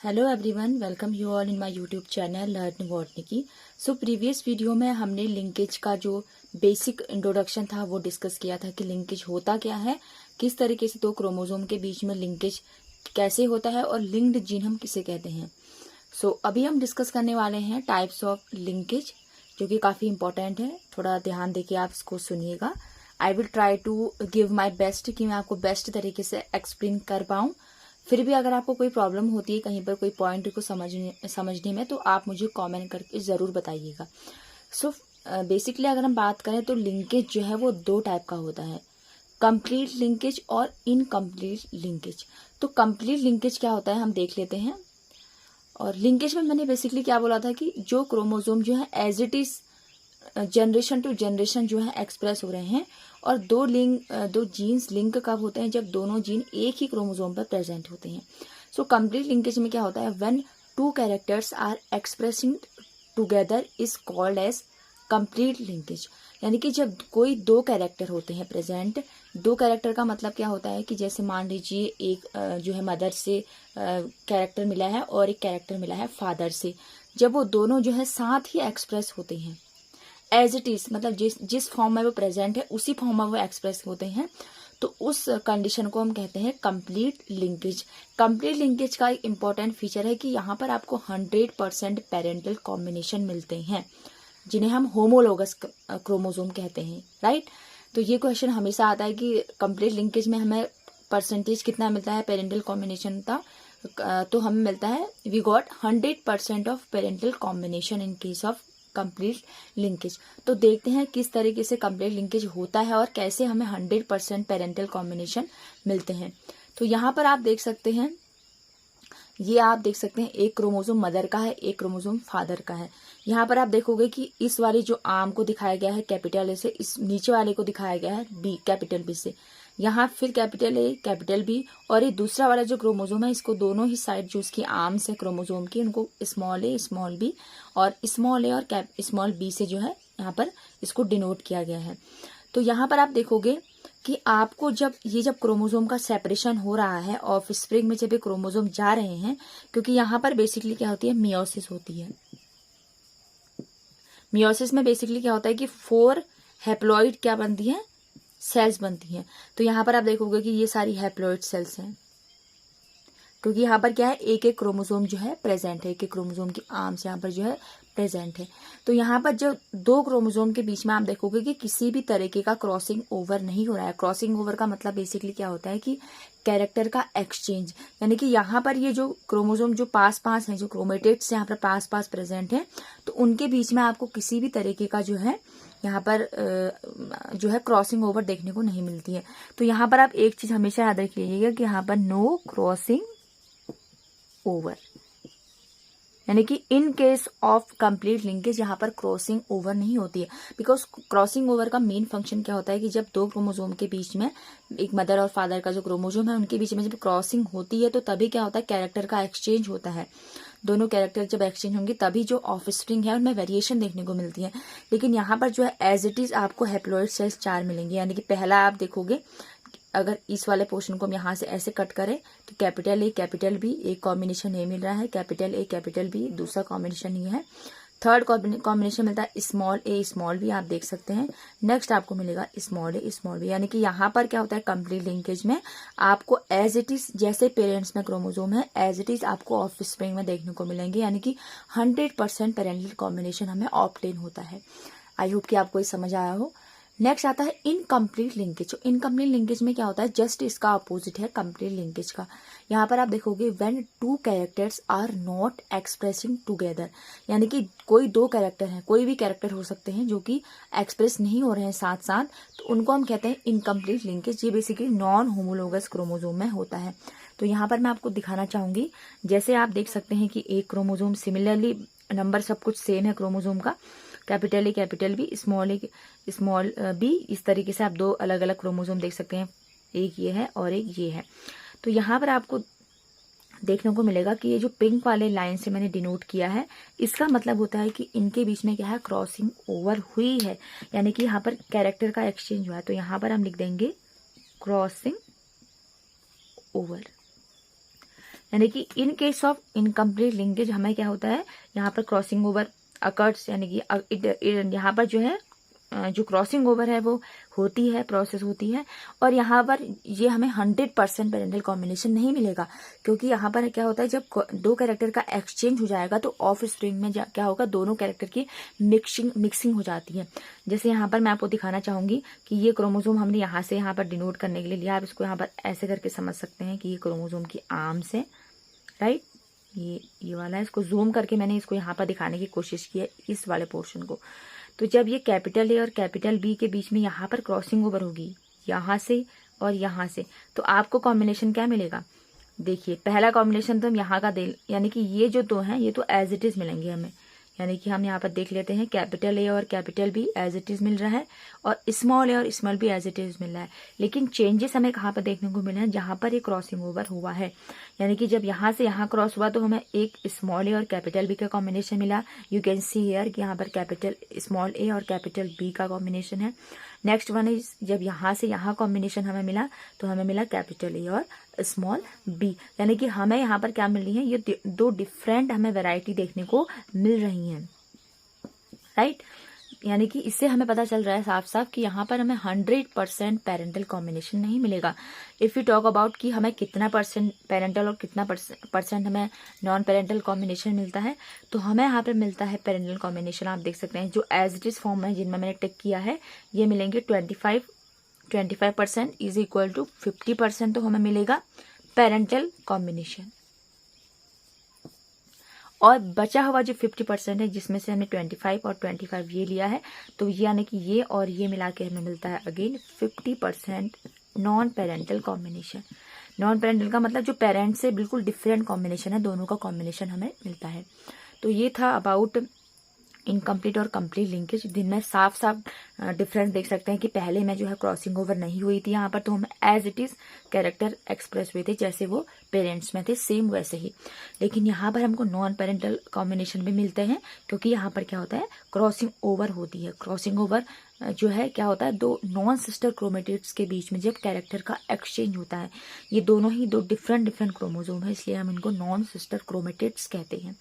Hello everyone, welcome you all in my YouTube channel learn botany की। So previous video में हमने linkage का जो बेसिक इंट्रोडक्शन था वो डिस्कस किया था कि लिंकेज होता क्या है, किस तरीके से दो क्रोमोसोम के बीच में लिंकेज कैसे होता है और लिंक्ड जीन हम किसे कहते हैं। सो अभी हम डिस्कस करने वाले हैं टाइप्स ऑफ लिंकेज, जो कि काफ़ी इंपॉर्टेंट है। थोड़ा ध्यान देके आप इसको सुनिएगा। I will try to give my best कि मैं आपको बेस्ट तरीके से एक्सप्लेन कर पाऊँ। फिर भी अगर आपको कोई प्रॉब्लम होती है कहीं पर कोई पॉइंट को समझने में, तो आप मुझे कमेंट करके ज़रूर बताइएगा। सो बेसिकली अगर हम बात करें तो लिंकेज जो है वो दो टाइप का होता है, कंप्लीट लिंकेज और इनकम्प्लीट लिंकेज। तो कंप्लीट लिंकेज क्या होता है हम देख लेते हैं। और लिंकेज में मैंने बेसिकली क्या बोला था कि जो क्रोमोसोम जो है as it is generation to generation जो है एक्सप्रेस हो रहे हैं। और दो जीन्स लिंक कब होते हैं, जब दोनों जीन एक ही क्रोमोसोम पर प्रेजेंट होते हैं। सो कंप्लीट लिंकेज में क्या होता है, when two characters are expressing together is called as complete linkage. यानी कि जब कोई दो कैरेक्टर होते हैं प्रेजेंट, दो कैरेक्टर का मतलब क्या होता है कि जैसे मान लीजिए एक जो है मदर से कैरेक्टर मिला है और एक कैरेक्टर मिला है फादर से। जब वो दोनों जो है साथ ही एक्सप्रेस होते हैं एज इट इज, मतलब जिस फॉर्म में वो प्रेजेंट है उसी फॉर्म में वो एक्सप्रेस होते हैं, तो उस कंडीशन को हम कहते हैं कंप्लीट लिंकेज। कंप्लीट लिंकेज का एक इंपॉर्टेंट फीचर है कि यहाँ पर आपको 100% पेरेंटल कॉम्बिनेशन मिलते हैं, जिन्हें हम होमोलोगस क्रोमोसोम कहते हैं, राइट। तो ये क्वेश्चन हमेशा आता है कि कंप्लीट लिंकेज में हमें परसेंटेज कितना मिलता है पेरेंटल कॉम्बिनेशन का। तो हमें मिलता है we got 100% of parental combination in case of complete linkage. तो देखते हैं किस तरीके से कंप्लीट लिंकेज होता है और कैसे हमें 100% पेरेंटल कॉम्बिनेशन मिलते हैं। तो यहाँ पर आप देख सकते हैं, ये आप देख सकते हैं एक क्रोमोसोम मदर का है, एक क्रोमोसोम फादर का है। यहाँ पर आप देखोगे कि इस वाली जो आर्म को दिखाया गया है कैपिटल ए से, इस नीचे वाले को दिखाया गया है बी, कैपिटल बी से। यहाँ फिर कैपिटल ए, कैपिटल बी, और ये दूसरा वाला जो क्रोमोसोम है इसको दोनों ही साइड जो उसकी आर्म्स है क्रोमोसोम की, उनको स्मॉल ए स्मॉल बी और स्मॉल ए और स्मॉल बी से जो है यहाँ पर इसको डिनोट किया गया है। तो यहाँ पर आप देखोगे कि आपको जब क्रोमोसोम का सेपरेशन हो रहा है, ऑफ स्प्रिंग में जब ये क्रोमोसोम जा रहे हैं, क्योंकि यहाँ पर बेसिकली क्या होती है, मियोसिस होती है। मियोसिस में बेसिकली क्या होता है कि 4 हैप्लॉइड क्या बनती है, सेल्स बनती हैं। तो यहाँ पर आप देखोगे कि ये सारी हैप्लॉइड सेल्स हैं, क्योंकि यहाँ पर क्या है, एक एक क्रोमोसोम जो है प्रेजेंट है, एक एक क्रोमोसोम की आर्म्स यहाँ पर जो है प्रेजेंट है। तो यहाँ पर जब दो क्रोमोसोम के बीच में आप देखोगे कि किसी भी तरीके का क्रॉसिंग ओवर नहीं हो रहा है। क्रॉसिंग ओवर का मतलब बेसिकली क्या होता है कि कैरेक्टर का एक्सचेंज, यानी कि यहाँ पर ये जो क्रोमोसोम जो पास पास हैं, जो क्रोमेटिड्स यहाँ पर पास पास प्रेजेंट है, तो उनके बीच में आपको किसी भी तरीके का जो है यहाँ पर जो है क्रॉसिंग ओवर देखने को नहीं मिलती है। तो यहाँ पर आप एक चीज हमेशा याद रख लीजिएगा कि यहाँ पर नो क्रॉसिंग ओवर, यानी कि इन केस ऑफ कंप्लीट लिंकेज यहाँ पर क्रॉसिंग ओवर नहीं होती है। बिकॉज क्रॉसिंग ओवर का मेन फंक्शन क्या होता है कि जब दो क्रोमोसोम के बीच में, एक मदर और फादर का जो क्रोमोसोम है उनके बीच में जब क्रॉसिंग होती है, तो तभी क्या होता है, कैरेक्टर का एक्सचेंज होता है। दोनों कैरेक्टर जब एक्सचेंज होंगे तभी जो ऑफ स्प्रिंग है उनमें वेरिएशन देखने को मिलती है। लेकिन यहाँ पर जो है एज इट इज आपको हैप्लॉइड सेल्स 4 मिलेंगे। यानी कि पहला आप देखोगे, अगर इस वाले पोर्शन को हम यहाँ से ऐसे कट करें तो कैपिटल ए कैपिटल बी, एक कॉम्बिनेशन ए मिल रहा है, कैपिटल ए कैपिटल बी दूसरा कॉम्बिनेशन ये है। थर्ड कॉम्बिनेशन मिलता है स्मॉल ए स्मॉल बी, आप देख सकते हैं। नेक्स्ट आपको मिलेगा स्मॉल ए स्मॉल बी। यानी कि यहाँ पर क्या होता है, कंप्लीट लिंकेज में आपको एज इट इज जैसे पेरेंट्स में क्रोमोसोम है एज इट इज आपको ऑफ स्प्रिंग में देखने को मिलेंगे। यानी कि 100% पेरेंटल कॉम्बिनेशन हमें ऑब्टेन होता है। आई होप कि आपको ये समझ आया हो। नेक्स्ट आता है इनकम्प्लीट लिंकेज। इनकम्प्लीट लिंकेज में क्या होता है, जस्ट इसका अपोजिट है कंप्लीट लिंकेज का। यहाँ पर आप देखोगे when two characters are not expressing together, यानी कि कोई दो कैरेक्टर हैं, कोई भी कैरेक्टर हो सकते हैं जो कि एक्सप्रेस नहीं हो रहे हैं साथ साथ, तो उनको हम कहते हैं इनकम्प्लीट लिंकेज। ये बेसिकली नॉन होमोलोगस क्रोमोसोम में होता है। तो यहाँ पर मैं आपको दिखाना चाहूंगी, जैसे आप देख सकते हैं कि एक क्रोमोसोम सिमिलरली नंबर सब कुछ सेम है क्रोमोसोम का, capital A capital B small A small B, इस तरीके से आप दो अलग अलग क्रोमोसोम देख सकते हैं, एक ये है और एक ये है। तो यहाँ पर आपको देखने को मिलेगा कि ये जो पिंक वाले लाइन से मैंने डिनोट किया है, इसका मतलब होता है कि इनके बीच में क्या है, क्रॉसिंग ओवर हुई है, यानी कि यहाँ पर कैरेक्टर का एक्सचेंज हुआ है। तो यहाँ पर हम लिख देंगे क्रॉसिंग ओवर। यानी कि इन केस ऑफ इनकम्प्लीट लिंकेज हमें क्या होता है, यहाँ पर क्रॉसिंग ओवर अकर्स, यानी कि यहाँ पर जो है जो क्रॉसिंग ओवर है वो होती है, प्रोसेस होती है। और यहाँ पर ये हमें 100% पेरेंटल कॉम्बिनेशन नहीं मिलेगा, क्योंकि यहाँ पर क्या होता है, जब दो कैरेक्टर का एक्सचेंज हो जाएगा तो ऑफ स्प्रिंग में क्या होगा, दोनों कैरेक्टर की मिक्सिंग हो जाती है। जैसे यहाँ पर मैं आपको दिखाना चाहूंगी कि ये क्रोमोसोम हमने यहाँ से यहाँ पर डिनोट करने के लिए लिया। आप इसको यहाँ पर ऐसे करके समझ सकते हैं कि ये क्रोमोसोम की आर्म्स है, राइट। ये वाला है, इसको जूम करके मैंने इसको यहाँ पर दिखाने की कोशिश की है, इस वाले पोर्शन को। तो जब ये कैपिटल ए और कैपिटल बी के बीच में यहाँ पर क्रॉसिंग ओवर होगी, यहाँ से और यहाँ से, तो आपको कॉम्बिनेशन क्या मिलेगा। देखिए पहला कॉम्बिनेशन तो हम यहाँ का दे, यानी कि ये जो दो हैं ये तो एज इट इज मिलेंगे हमें, यानी कि हम यहाँ पर देख लेते हैं कैपिटल ए और capital B as it is मिल रहा है, और स्मॉल ए और small b as it is मिल रहा है। लेकिन चेंजेस हमें कहाँ पर देखने को मिले हैं, जहाँ पर एक क्रॉसिंग ओवर हुआ है, यानी कि जब यहाँ से यहाँ क्रॉस हुआ तो हमें एक स्मॉल ए और कैपिटल बी का कॉम्बिनेशन मिला। यू कैन सी हियर कि यहाँ पर कैपिटल स्मॉल ए और कैपिटल बी का कॉम्बिनेशन है। नेक्स्ट वन इज जब यहाँ से यहाँ कॉम्बिनेशन हमें मिला तो हमें मिला कैपिटल ए और स्मॉल बी, यानी कि हमें यहाँ पर क्या मिल रही है, ये दो डिफरेंट हमें वैरायटी देखने को मिल रही हैं, राइट। यानी कि इससे हमें पता चल रहा है साफ साफ कि यहाँ पर हमें 100% पेरेंटल कॉम्बिनेशन नहीं मिलेगा। इफ़ यू टॉक अबाउट कि हमें कितना परसेंट पेरेंटल और कितना परसेंट हमें नॉन पेरेंटल कॉम्बिनेशन मिलता है, तो हमें यहाँ पर मिलता है पेरेंटल कॉम्बिनेशन, आप देख सकते हैं जो एज इट इज फॉर्म है जिनमें मैंने टिक किया है, ये मिलेंगे 25% इज इक्वल टू 50% तो हमें मिलेगा पेरेंटल कॉम्बिनेशन। और बचा हुआ जो 50% है, जिसमें से हमने 25 और 25 ये लिया है, तो ये यानी कि ये और ये मिला के हमें मिलता है again 50% non parental combination. Non parental का मतलब जो पेरेंट्स से बिल्कुल डिफरेंट कॉम्बिनेशन है, दोनों का कॉम्बिनेशन हमें मिलता है। तो ये था अबाउट इनकम्प्लीट और कंप्लीट लिंकेज, जिनमें साफ साफ डिफरेंस देख सकते हैं कि पहले में जो है क्रॉसिंग ओवर नहीं हुई थी यहाँ पर, तो हम as it is character express हुए थे जैसे वो पेरेंट्स में थे, सेम वैसे ही। लेकिन यहाँ पर हमको नॉन पेरेंटल कॉम्बिनेशन भी मिलते हैं, क्योंकि यहाँ पर क्या होता है, क्रॉसिंग ओवर होती है। क्रॉसिंग ओवर जो है क्या होता है, दो नॉन सिस्टर क्रोमेटिड्स के बीच में जब कैरेक्टर का एक्सचेंज होता है, ये दोनों ही दो डिफरेंट क्रोमोसोम है, इसलिए हम इनको नॉन सिस्टर क्रोमेटिड्स कहते हैं।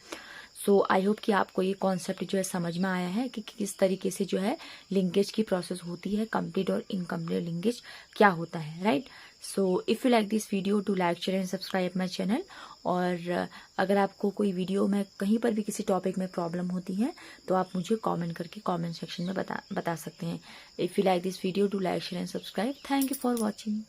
सो आई होप कि आपको ये कॉन्सेप्ट जो है समझ में आया है कि किस तरीके से जो है लिंकेज की प्रोसेस होती है, कंप्लीट और इनकम्प्लीट लिंकेज क्या होता है, right. So if you like this video to like share and subscribe my channel. और अगर आपको कोई वीडियो में कहीं पर भी किसी टॉपिक में प्रॉब्लम होती है तो आप मुझे कमेंट करके कमेंट सेक्शन में बता सकते हैं। If you like this video to like share and subscribe. Thank you for watching.